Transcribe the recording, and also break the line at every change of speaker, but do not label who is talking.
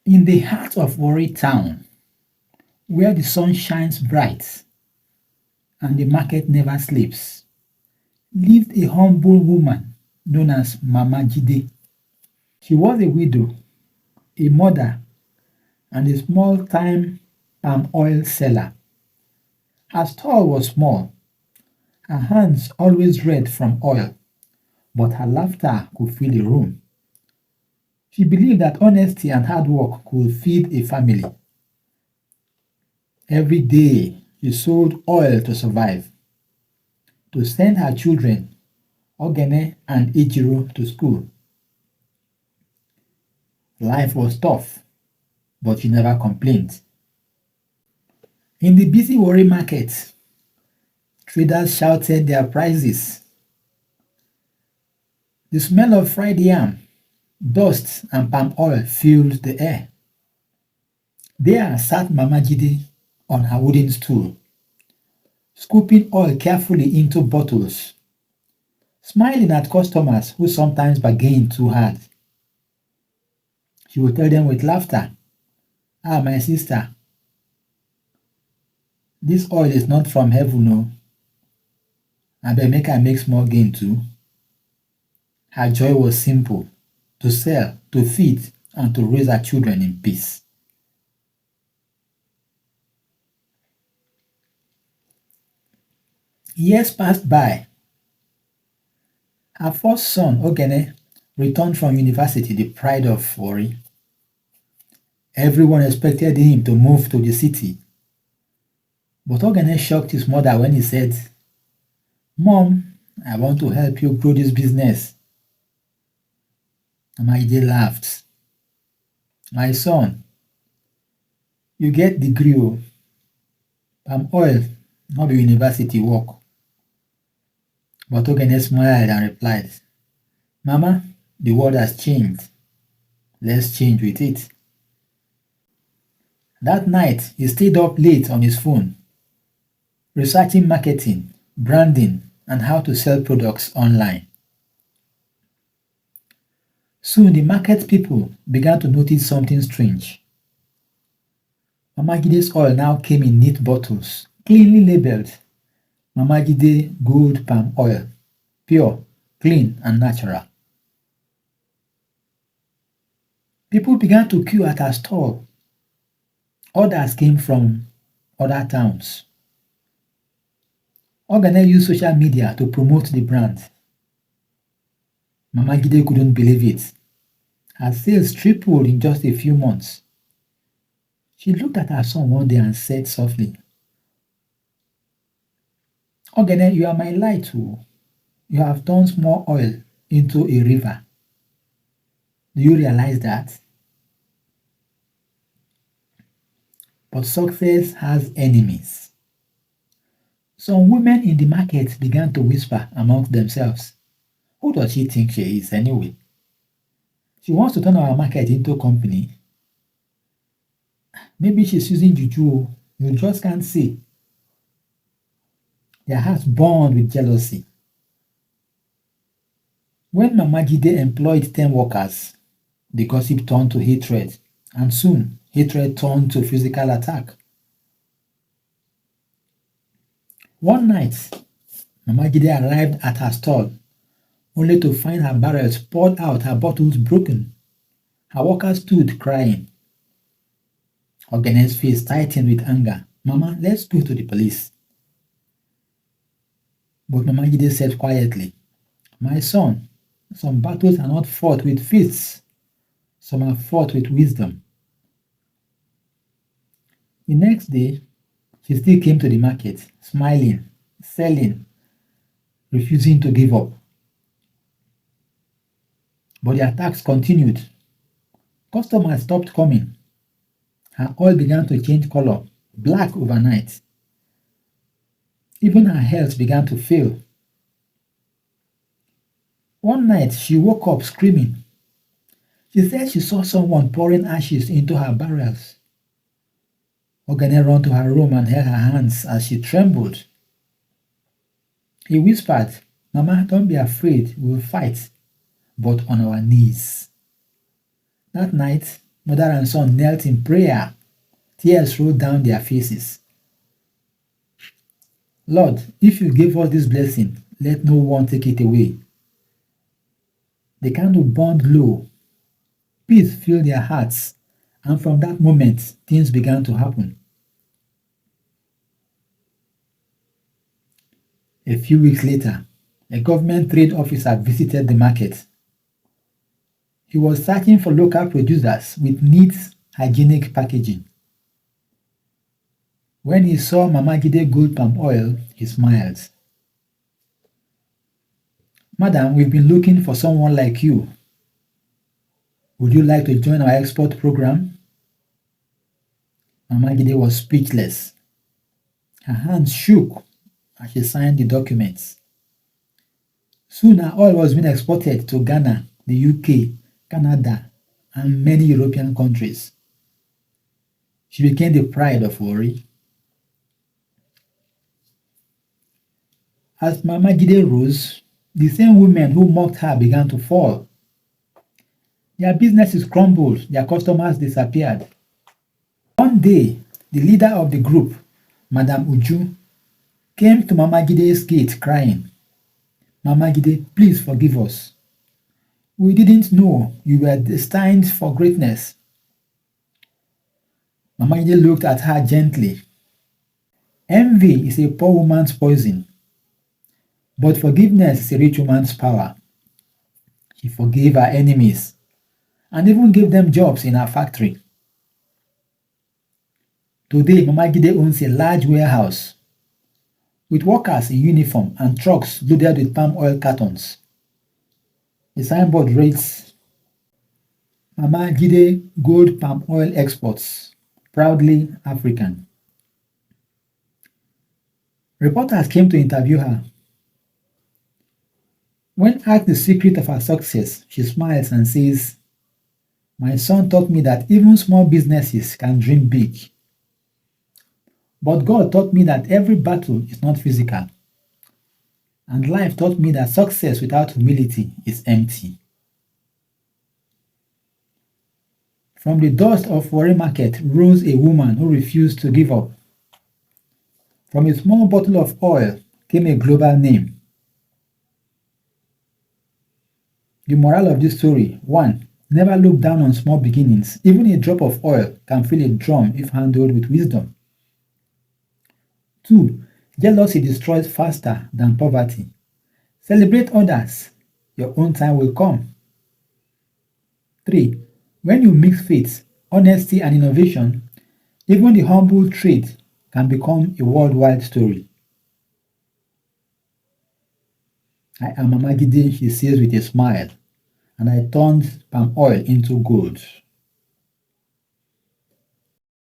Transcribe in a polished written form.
In the heart of Warri town, where the sun shines bright and the market never sleeps, lived a humble woman known as Mama Jide. She was a widow, a mother, and a small-time palm oil seller. Her store was small, her hands always red from oil, but her laughter could fill a room. She believed that honesty and hard work could feed a family. Every day, she sold oil to survive, to send her children, Oghene and Ejiro, to school. Life was tough, but she never complained. In the busy Warri market, traders shouted their prices. The smell of fried yam, dust, and palm oil filled the air. There sat Mama Jide on her wooden stool, scooping oil carefully into bottles, smiling at customers who sometimes bargained too hard. She would tell them with laughter, "Ah, my sister, this oil is not from heaven, no. Abeg make I make small gain too." Her joy was simple: to sell, to feed, and to raise her children in peace. Years passed by. Her first son, Oghene, returned from university, the pride of Warri. Everyone expected him to move to the city. But Oghene shocked his mother when he said, "Mom, I want to help you grow this business." Mama Jide laughed. "My son, you get degree o. Palm oil no be university work." But Oghene smiled and replied, "Mama, the world has changed. Let's change with it." That night, he stayed up late on his phone, researching marketing, branding, and how to sell products online. Soon the market people began to notice something strange. Mama Jide's oil now came in neat bottles, cleanly labeled Mama Jide Gold Palm Oil, pure, clean, and natural. People began to queue at her store. Others came from other towns. Oghene used social media to promote the brand. Mama Jide couldn't believe it. Her sales tripled in just a few months. She looked at her son one day and said softly, "Oghene, you are my light o. You have turned small oil into a river. Do you realize that?" But success has enemies. Some women in the market began to whisper amongst themselves, "Who does she think she is anyway? She wants to turn our market into a company. Maybe she's using juju o. You just can't see." Their hearts burned with jealousy. When Mama Jide employed 10 workers, the gossip turned to hatred, and soon hatred turned to physical attack. One night, Mama Jide arrived at her stall only to find her barrels poured out, her bottles broken. Her workers stood crying. Oghene's face tightened with anger. "Mama, let's go to the police." But Mama Jide said quietly, "My son, some battles are not fought with fists. Some are fought with wisdom." The next day, she still came to the market, smiling, selling, refusing to give up. But the attacks continued. Customers stopped coming. Her oil began to change color, black overnight. Even her health began to fail. One night, she woke up screaming. She said she saw someone pouring ashes into her barrels. Oghene ran to her room and held her hands as she trembled. He whispered, "Mama, don't be afraid, we'll fight, but on our knees." That night, Mother and son knelt in prayer. Tears rolled down their faces. Lord, if you give us this blessing, let no one take it away. The candle burned low. Peace filled their hearts, and from that moment, things began to happen. A few weeks later, a government trade officer visited the market. He was searching for local producers with neat, hygienic packaging. When he saw Mama Jide gold palm oil, he smiled. Madam, we've been looking for someone like you. Would you like to join our export program? Mama Jide was speechless. Her hands shook as she signed the documents. Soon her oil was being exported to Ghana, the UK, Canada, and many European countries. She became the pride of Warri. As Mama Jide rose, the same women who mocked her began to fall. Their businesses crumbled, their customers disappeared. One day, the leader of the group, Madam Uju, came to Mama Jide's gate crying, Mama Jide, please forgive us. We didn't know you were destined for greatness. Mama Jide looked at her gently. Envy is a poor woman's poison, but forgiveness is a rich woman's power. She forgave her enemies and even gave them jobs in her factory. Today, Mama Jide owns a large warehouse with workers in uniform and trucks loaded with palm oil cartons. The signboard reads, Mama Jide Gold Palm Oil Exports, proudly African. Reporters came to interview her. When asked the secret of her success, she smiles and says, my son taught me that even small businesses can dream big. But God taught me that every battle is not physical. And life taught me that success without humility is empty. From the dust of Warri market rose a woman who refused to give up. From a small bottle of oil came a global name. The moral of this story: 1. Never look down on small beginnings. Even a drop of oil can fill a drum if handled with wisdom. 2. Jealousy destroys faster than poverty. Celebrate others. Your own time will come. 3. When you mix faith, honesty, and innovation, even the humble trait can become a worldwide story. I am Mama Jide, she says with a smile, and I turned palm oil into gold.